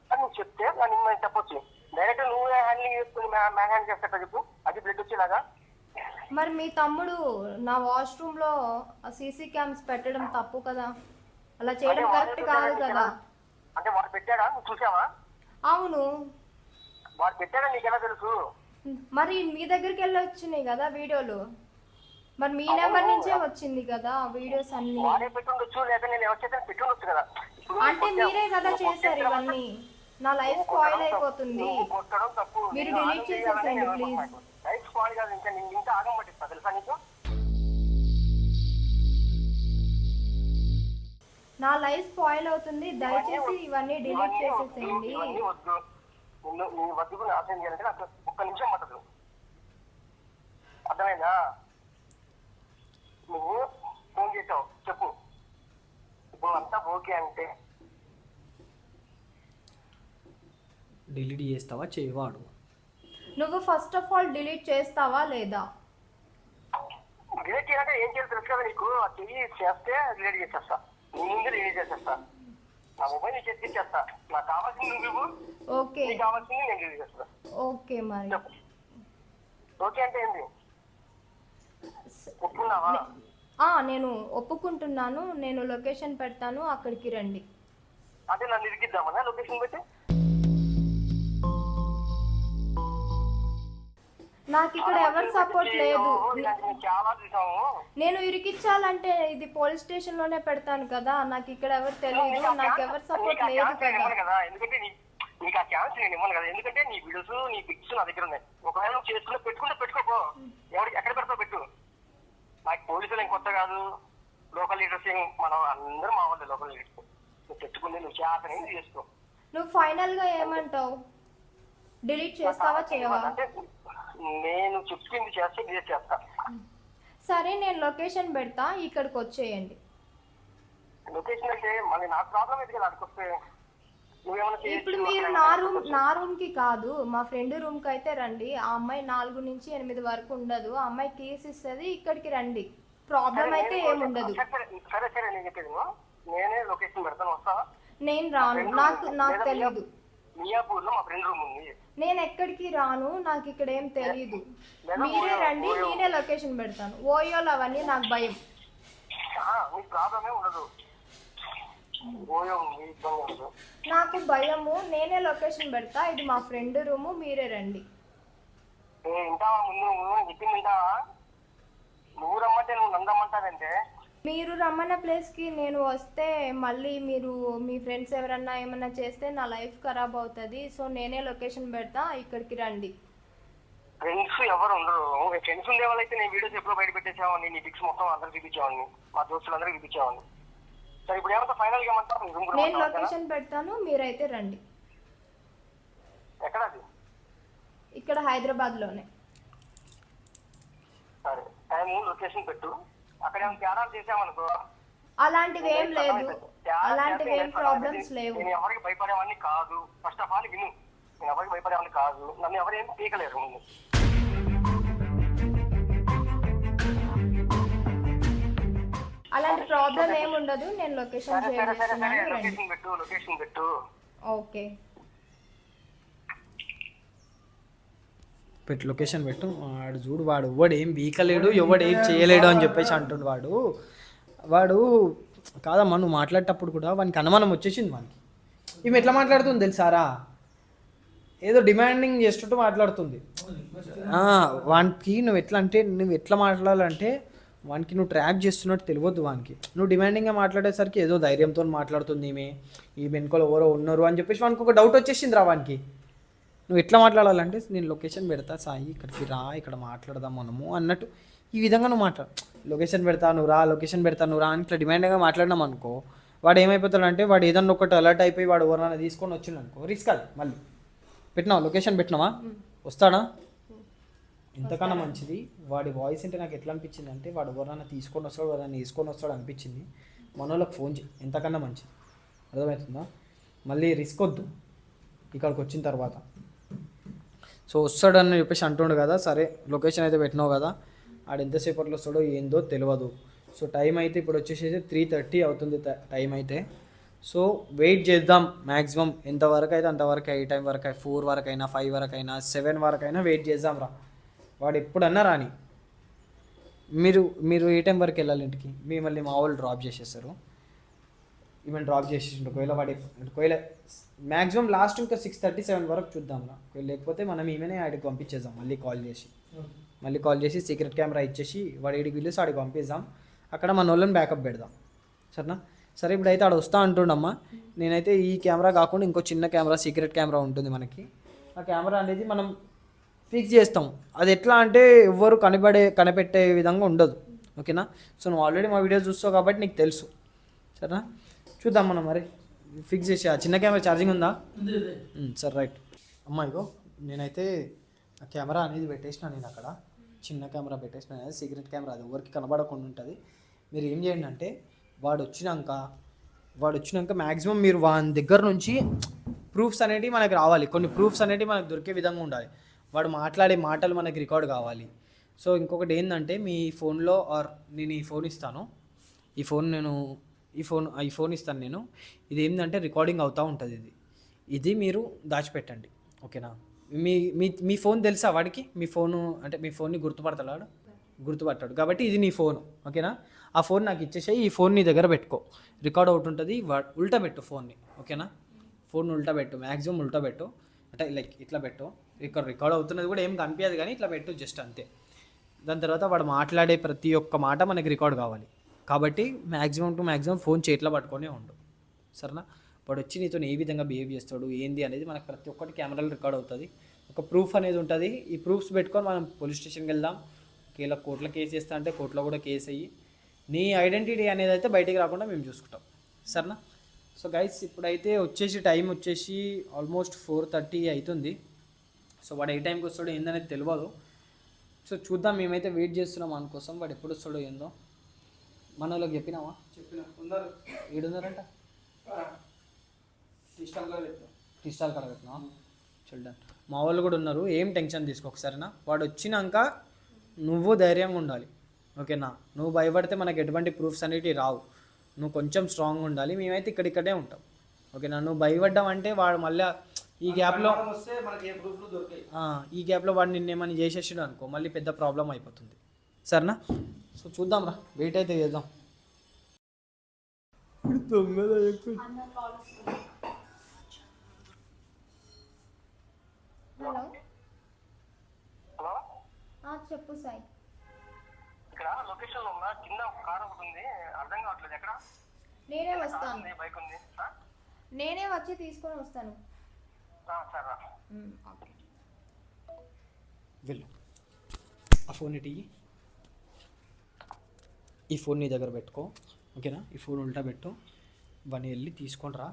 అని నువ్వు చెప్తే దాన్ని నేను చెప్పొచ్చు. డైరెక్ట్ నువ్వే హ్యాండ్లింగ్ చేసుకుని హ్యాండ్ చేస్తా చెప్పు, అది బ్లడ్ వచ్చేలాగా. మరి మీ తమ్ముడు నా వాష్రూమ్ లో సీసీ క్యామ్స్ పెట్టడం తప్పు కదా, అలా చేయడం కరెక్ట్ కాదు కదా. అంటే వాడు పెట్టాడా? నువ్వు చూసావా? అవును, వాడు పెట్టాడా నీకెలా తెలుసు? మరి మీ దగ్గరికి వెళ్ళి వచ్చినాయి కదా వీడియోలు, మరి మీ నెంబర్ నుంచే వచ్చింది కదా వీడియోస్ అన్ని. వాడే పెట్టుండొచ్చు, లేదా నేను ఎవరు చేత పెట్టుండొచ్చు కదా. అంటే మీరే కదా చేశారు ఇవన్నీ, నా లైఫ్ స్పాయిల్ అయిపోతుంది. కొట్టడం తప్పు, మీరు డిలీట్ చేసేసేయండి ప్లీజ్. లైఫ్ స్పాయిల్ కాదు, ఇంకా నేను ఇంకా ఆగం పట్టిస్తా తెలుసా నీకు. నా లైఫ్ స్పాయిల్ అవుతుంది, దయచేసి ఇవన్నీ డిలీట్ చేసేసేయండి. ఇవన్నీ వద్దు. నీ వద్దుకు నాశనం చేయాలంటే నాకు ఒక్క నిమిషం పట్టదు. అర్థమైందా? నువ్వు ఫోన్ చేసావు, చెప్పు. ఇప్పుడు అంతా ఓకే అంటే డిలీట్ చేస్తావా చేయవాడు? నువ్వు ఫస్ట్ ఆఫ్ ఆల్ డిలీట్ చేస్తావా లేదా? డిలీట్ చేయాలంటే ఏం చేయాలి తెలుసు కదా నీకు. ఆ చెయ్యి చేస్తే డిలీట్ చేసేస్తా, నీ ముందు డిలీట్ చేసేస్తా. నా మొబైల్ నీకు ఎత్తిచ్చేస్తా. నాకు కావాల్సింది నువ్వు, ఓకే నీకు కావాల్సింది నేను డిలీట్ చేస్తా. ఓకే మరి చెప్పు. ఓకే అంటే ఏంటి? ఒప్పుకున్నావా? నేను ఒప్పుకుంటున్నాను, నేను లొకేషన్ పెడతాను, అక్కడికి రండి. అదే నన్ను ఇరికిద్దామన్నా లొకేషన్ పెట్టి? నాకు ఇక్కడ ఎవరు సపోర్ట్ లేదు. చాలా చూసాము. నేను ఇరికిచ్చాలంటే ఇది పోలీస్ స్టేషన్ లోనే పెడతాను కదా, నాకు ఇక్కడ ఎవరు తెలియదు, నాకు ఎవరు సపోర్ట్ లేదు కదా. ఎందుకంటే నీకు ఆ ఛాన్స్ నేను ఇవ్వను కదా. ఎందుకంటే నీ వీడియోస్ నీ పిక్స్ నా దగ్గర ఉన్నాయి. ఒకవేళ నువ్వు చేసుకుని పెట్టుకుంటే పెట్టుకోపో, ఎక్కడ పెడతావు పెట్టు. నాకు పోలీసులు ఏం కొత్త కాదు, లోకల్ లీడర్స్ ఏం, మనం అందరూ మా వాళ్ళు లోకల్ లీడర్స్. నువ్వు పెట్టుకుంది నువ్వు చేతనే చేసుకో. నువ్వు ఫైనల్ గా ఏమంటావు? డిలీట్ చేస్తావా చేయవా? అంటే నేను చెప్పింది చేస్తే డిలీట్ చేస్తా. సరే, నేను లొకేషన్ పెడతా, ఇక్కడికి వచ్చేయండి. లొకేషన్ అంటే మళ్ళీ నాకు ప్రాబ్లం ఎందుకు అక్కడికి ఇప్పుడు మీరు నా రూమ్ కి కాదు, మా ఫ్రెండ్ రూమ్ కి అయితే రండి. ఆ అమ్మాయి 4 నుంచి 8 వరకు ఉండదు, ఆ అమ్మాయి కేసు ఇస్తుంది, ఇక్కడికి రండి. ప్రాబ్లం అయితే ఏముండదు. సరే సరే, నేను చెప్పేది నేనే లొకేషన్ పెడతాను, వస్తావా? నేను రాను, నాకు తెలియదు. మియాపూర్లో మా ఫ్రెండ్ రూమ్ ఉంది. నేను ఎక్కడికి రాను, నాకు ఇక్కడ ఏం తెలీదు. మీరే రండి, నేనే లొకేషన్ పెడతాను. ఓయోలు అవన్నీ నాకు భయం. మీకు ప్రాబ్లమే ఉండదు, నాకు భయము. నేనే లొకేషన్ పెడతా, ఇది మా ఫ్రెండ్ రూము, మీరే రండి. వింటావా? ముందు చెప్పింది వింటావా? నువ్వు రమ్మంటే నువ్వు నన్ను రమ్మంటావంటే. మీరు రమ్మన్న ప్లేస్కి నేను వస్తే మళ్ళీ మీరు మీ ఫ్రెండ్స్ ఎవరన్నా ఏమన్నా చేస్తే నా లైఫ్ ఖరాబ్ అవుతుంది. సో నేనే లొకేషన్ పెడతా, ఇక్కడికి రండి. ఫ్రెండ్స్ ఎవరు ఉండరు. ఫ్రెండ్స్ ఉండే వాళ్ళైతే నేను వీడియోస్ ఎప్పుడో బయట పెట్టేసేవాడిని, నీ పిక్స్ మొత్తం అందరికి చూపించేవాడిని, మా దోస్తులందరికీ చూపించేవాడిని. సరే, ఇప్పుడు ఏమంటా ఫైనల్ గా ఏమంటావు? నేను లొకేషన్ పెడతాను, మీరైతే రండి. ఎక్కడ అది? ఇక్కడ హైదరాబాద్ లోనే. సరే, టైం లొకేషన్ పెట్టు. అక్కడ ఏమైనా తేడాలు చేసామనుకో, అలాంటివి ఏం లేదు, అలాంటివి ఏం ప్రాబ్లమ్స్ లేవు. నేను ఎవరికి భయపడేవాడిని కాదు. ఫస్ట్ ఆఫ్ ఆల్ విను, నేను ఎవరికి భయపడేవాడిని కాదు. నన్ను ఎవరేం పీకలేరు. అలాంటి ప్రాబ్లం ఏమి ఉండదు. నేను లొకేషన్ షేర్ చేస్తున్నాను, లొకేషన్ పెట్టు. ఓకే, పెట్టు, లొకేషన్ పెట్టు. వాడు చూడు, వాడు ఏం బీకలేడు, ఏం చేయలేడు అని చెప్పేసి అంటుండు. వాడు కాదమ్మా, నువ్వు మాట్లాడేటప్పుడు కూడా వానికి అనుమానం వచ్చేసింది. వానికి ఈమె ఎట్లా మాట్లాడుతుంది తెలుసారా, ఏదో డిమాండింగ్ చేసేటట్టు మాట్లాడుతుంది. వానికి నువ్వు ఎట్లా మాట్లాడాలంటే, వానికి నువ్వు ట్రాప్ చేస్తున్నట్టు తెలియదు వానికి. నువ్వు డిమాండింగ్గా మాట్లాడేసరికి ఏదో ధైర్యంతో మాట్లాడుతుంది ఈ వెనుకలు ఎవరో ఉన్నారు అని చెప్పేసి వానికి ఒక డౌట్ వచ్చేసింది రా వానికి. నువ్వు ఎట్లా మాట్లాడాలంటే నేను లొకేషన్ పెడతా సాయి ఇక్కడికి రా ఇక్కడ మాట్లాడదాం మనము అన్నట్టు ఈ విధంగా నువ్వు మాట్లాడు. లొకేషన్ పెడతా నువ్వు రా అని ఇట్లా డిమాండ్గా మాట్లాడినాం అనుకో, వాడు ఏమైపోతాడంటే వాడు ఏదన్నా ఒకటి అలర్ట్ అయిపోయి వాడు ఎవరైనా తీసుకొని వచ్చిండు అనుకో రిస్క్ అది. మళ్ళీ పెట్టినావా లొకేషన్ పెట్టినావా వస్తాడా? ఇంతకన్నా మంచిది వాడి వాయిస్ అంటే నాకు ఎట్లా అనిపించింది అంటే వాడు ఎవరైనా తీసుకొని వస్తాడు అనిపించింది. మన వాళ్ళకి ఫోన్ చేయి, ఎంతకన్నా మంచిది. అర్థమవుతుందా? మళ్ళీ రిస్క్ వద్దు ఇక్కడికి వచ్చిన తర్వాత. సో వస్తాడని చెప్పేసి అంటుండు కదా, సరే లొకేషన్ అయితే పెట్టినావు కదా, ఆడు ఎంతసేపట్లో వస్తాడో ఏందో తెలియదు. సో టైం అయితే ఇప్పుడు వచ్చేసి 3:30 అవుతుంది టైం అయితే. సో వెయిట్ చేద్దాం మ్యాక్సిమం ఎంతవరకు అయితే అంతవరకు, ఏ టైం వరకు 4 వరకు అయినా 5 వరకు అయినా 7 వరకు అయినా వెయిట్ చేద్దాం రా. వాడు ఎప్పుడన్నా రాని. మీరు ఏ టైం వరకు వెళ్ళాలి ఇంటికి? మిమ్మల్ని మా వాళ్ళు డ్రాప్ చేసేస్తారు. ఈవెన్ డ్రాప్ చేసేసిండు ఒకవేళ మ్యాక్సిమం లాస్ట్ ఇంకా 6:37 వరకు చూద్దాం రా. లేకపోతే మనం ఈమెనే ఆడికి పంపించేద్దాం. మళ్ళీ కాల్ చేసి సీక్రెట్ కెమెరా ఇచ్చేసి వాడు ఏడికి పిలిచి ఆడికి పంపిద్దాం. అక్కడ మన వాళ్ళని బ్యాకప్ పెడదాం. సరేనా? సరే ఇప్పుడైతే ఆడ వస్తా అంటుండమ్మా. నేనైతే ఈ కెమెరా కాకుండా ఇంకో చిన్న కెమెరా సీక్రెట్ కెమెరా ఉంటుంది మనకి. ఆ కెమెరా అనేది మనం ఫిక్స్ చేస్తాం. అది ఎట్లా అంటే ఎవ్వరు కనిపెట్టే విధంగా ఉండదు. ఓకేనా? సో నువ్వు ఆల్రెడీ మా వీడియోస్ చూస్తావు కాబట్టి నీకు తెలుసు. సరేనా? చూద్దాం మనం మరి ఫిక్స్ చేసి. ఆ చిన్న కెమెరా ఛార్జింగ్ ఉందా? సరే రైట్ అమ్మా. ఇగో నేనైతే ఆ కెమెరా అనేది పెట్టేసిన, నేను అక్కడ చిన్న కెమెరా పెట్టేసిన, అనేది సీక్రెట్ కెమెరా, అది ఎవరికి కనబడకుండా ఉంటుంది. మీరు ఏం చేయండి అంటే వాడు వచ్చినాక మ్యాక్సిమం మీరు వాని దగ్గర నుంచి ప్రూఫ్స్ అనేటివి మనకి రావాలి. కొన్ని ప్రూఫ్స్ అనేటివి మనకు దొరికే విధంగా ఉండాలి. వాడు మాట్లాడే మాటలు మనకి రికార్డ్ కావాలి. సో ఇంకొకటి ఏంటంటే మీ ఫోన్లో నేను ఈ ఫోన్ ఇస్తాను, ఈ ఫోన్ ఇస్తాను నేను. ఇది ఏంటంటే రికార్డింగ్ అవుతూ ఉంటుంది. ఇది మీరు దాచిపెట్టండి. ఓకేనా? మీ ఫోన్ తెలుసా వాడికి? మీ ఫోన్ని గుర్తుపట్టాడు కాబట్టి ఇది నీ ఫోన్. ఓకేనా? ఆ ఫోన్ నాకు ఇచ్చేసాయి. ఈ ఫోన్ నీ దగ్గర పెట్టుకో, రికార్డ్ అవుట్ ఉంటుంది. ఉల్టా పెట్టు ఫోన్ని. ఓకేనా? ఫోన్ ఉల్టా పెట్టు, మ్యాక్సిమం ఉల్టా పెట్టు. అంటే లైక్ ఇట్లా పెట్టు. రికార్డ్ అవుతున్నది కూడా ఏం కనిపించదు కానీ ఇట్లా పెట్టు జస్ట్ అంతే. దాని తర్వాత వాడు మాట్లాడే ప్రతి ఒక్క మాట మనకి రికార్డ్ కావాలి కాబట్టి మ్యాక్సిమం ఫోన్ చేతిలో పట్టుకొనే ఉండు. సరేనా? వాడు వచ్చి నీతో ఏ విధంగా బిహేవ్ చేస్తాడు ఏంది అనేది మనకు ప్రతి ఒక్కటి కెమెరాలో రికార్డ్ అవుతుంది. ఒక ప్రూఫ్ అనేది ఉంటుంది. ఈ ప్రూఫ్స్ పెట్టుకొని మనం పోలీస్ స్టేషన్కి వెళ్దాం. ఒకవేళ కోర్టులో కేసు చేస్తా అంటే కోర్టులో కూడా కేసు అయ్యి నీ ఐడెంటిటీ అనేది అయితే బయటికి రాకుండా మేము చూసుకుంటాం. సరేనా? సో గైస్ ఇప్పుడైతే టైం వచ్చేసి ఆల్మోస్ట్ 4:30 అవుతుంది. సో వాడు ఏ టైంకి వస్తాడో ఏందనేది తెలియదు. సో చూద్దాం. మేమైతే వెయిట్ చేస్తున్నాం అందుకోసం. వాడు ఎప్పుడు వస్తాడో ఏందో. మన వాళ్ళకి చెప్పినావా? ఉన్నారు. ఏడున్నారంట? టీ స్టాల్ కాడ పెట్టినా చూడండి. మా వాళ్ళు కూడా ఉన్నారు. ఏం టెన్షన్ తీసుకోకు. సరేనా? వాడు వచ్చినాక నువ్వు ధైర్యంగా ఉండాలి. ఓకేనా? నువ్వు భయపడితే మనకు ఎటువంటి ప్రూఫ్స్ అనేవి రావు. నువ్వు కొంచెం స్ట్రాంగ్గా ఉండాలి. మేమైతే ఇక్కడే ఉంటాం. ఓకేనా? నువ్వు భయపడ్డావు అంటే వాడు మళ్ళీ ఈ గ్యాప్లో వాడు నిన్నేమని చేసేసాడు అనుకో మళ్ళీ పెద్ద ప్రాబ్లం అయిపోతుంది. సరేనా? సో చూద్దాం రా, వెయిట్ అయితే చేద్దాం. హలో హలో, చెప్పు సాయి. ఇక్కడ లొకేషన్ లో ఉన్నా, కింద కార్ ఒకటి ఉంది, అర్థం కావట్లేదు ఎక్కడ. నేనే వస్తాను, బైక్ ఉంది. నేనే వచ్చి తీసుకొని వస్తాను. సరే ఓకే. వెళ్ళు. ఆ ఫోన్ ఇటు ఈ ఫోన్ నీ దగ్గర పెట్టుకో. ఓకేనా? ఈ ఫోన్ ఉల్టా పెట్టు. వాడిని వెళ్ళి తీసుకొని రా.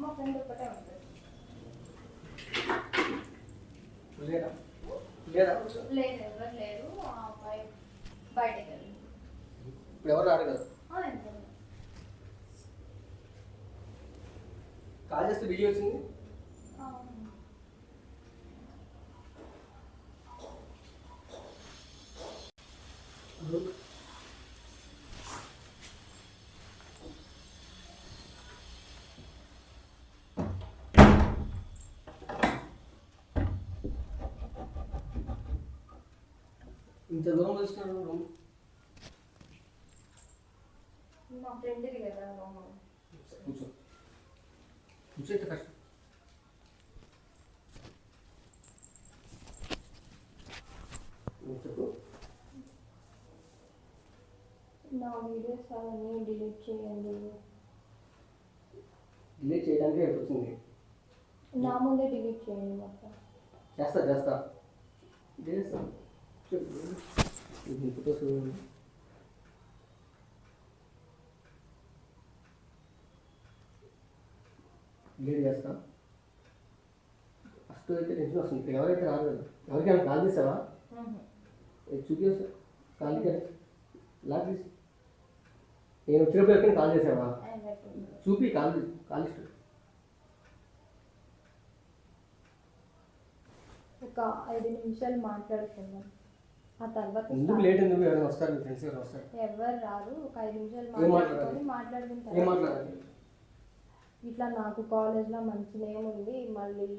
మా ఫ్రెండ్ ఒక్కటే ఉంటుంది. లేదు ఎవరు లేరు. బయటకి వెళ్ళి ఇప్పుడు ఎవరు రాడు కదా? కాల్ చేస్తే బిజీ వచ్చింది. ఇంత దూరం వచ్చినాడు. మా ఫ్రెండ్ది కదా. కూర్చో కూర్చో. ఇట్లా కష్టం నా వీడియోస్ అవన్నీ డిలీట్ చేయండి. డిలీట్ చేయడానికి వచ్చింది. నా ముందే డిలీట్ చేయండి మొత్తం. చేస్తా ఫోటోస్ డిలీట్ చేస్తా. ఫస్ట్ అయితే టెన్షన్ వస్తుంది. ఇక్కడ ఎవరైతే రాదు కదా, ఎవరికైనా కాల్ చేసావా? చూపించు కాల్ లాక్ తీసి. నేను వచ్చినప్పుడు ఎక్కడ కాల్ చేసావా? చూపి కాల్ ఇష్టం. ఒక 5 నిమిషాలు మాట్లాడుకుందాం. ఆ తర్వాత ఎందుకు లేట్ ఎందుకు? ఎవరైనా వస్తారు, మీ ఫ్రెండ్స్ ఎవరైనా వస్తారు? ఎవరు రారు. ఒక 5 నిమిషాలు ఏం మాట్లాడుకొని మాట్లాడిన ఏం తర్వాత మాట్లాడాలి? ఇట్లా నాకు కాలేజ్లో మంచి నేమ్ ఉంది, మళ్ళీ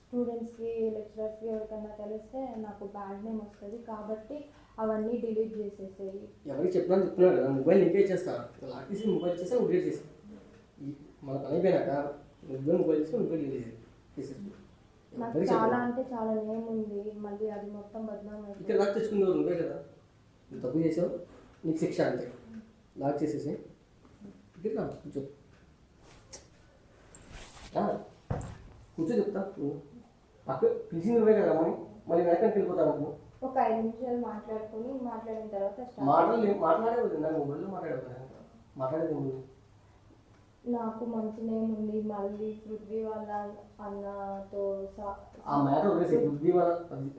స్టూడెంట్స్కి లెక్చరర్స్కి ఎవరికైనా తెలిస్తే నాకు బ్యాడ్ నేమ్ వస్తుంది, కాబట్టి అవన్నీ డిలీట్ చేసేసేయి. ఎవరికి చెప్తున్నాను చెప్తున్నాడు కదా, మొబైల్ నీకే చేస్తా. లాక్ తీసి మొబైల్ చేస్తా, డిలీట్ చేస్తా. మన పని అయిపోయినాక మొబైల్ చేసి మొబైల్ డిలీట్ చేసేసి. నాకు చాలా అంటే చాలా నేమ్ ఉంది, మళ్ళీ అది మొత్తం బదనాం ఇక్కడ లాక్ తెచ్చుకునేవారు నువ్వే కదా. నువ్వు తప్పు చేసావు, నీకు శిక్ష అంతే. లాక్ చేసేసి ఇక్కడ కూర్చో, కూర్చో చెప్తా. పక్క పిలిచింది నువ్వే కదా, మళ్ళీ వెనకానికి వెళ్ళిపోతాను. నువ్వు ఒక 5 నిమిషాలు మాట్లాడిన తర్వాత మాట్లాడేది నాకు మొబైల్లో మాట్లాడేది ముందు. నాకు మంచి నేమ్ ఉంది, మళ్ళీ పృథ్వీ వాళ్ళ అన్నతో ఆ మ్యాటర్ పృథ్వీ వాళ్ళ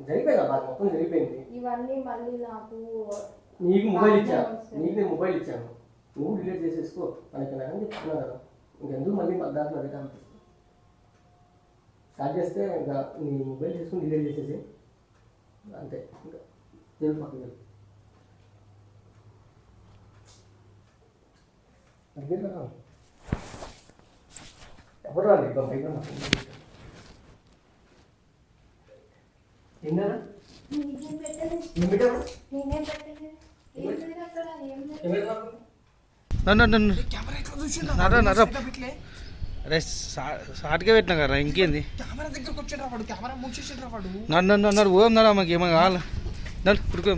జరిగిపోయింది, బాగా మొత్తం జరిగిపోయింది. ఇవన్నీ మళ్ళీ నాకు నీకు మొబైల్ ఇచ్చాను, నీకు నేను మొబైల్ ఇచ్చాను, నువ్వు డిలీట్ చేసేసుకో అనుకున్నాను చెప్తున్నా కదా. ఇంకెందుకు మళ్ళీ దాంట్లో అదే అనిపిస్తుంది. స్టార్ట్ చేస్తే ఇంకా నీ మొబైల్ చేసుకుని డిలీట్ చేసేసి అంతే. ఇంకా తెలుగు పక్కన అదే కదా. ఎవరు రాదు ఇక బయట ఏంటన్నా అరే షార్ట్గా పెట్టినా కదా, ఇంకేంది నన్ను పోదాం నడా, మాకు ఏమో కావాలి నన్ను పుడుకో.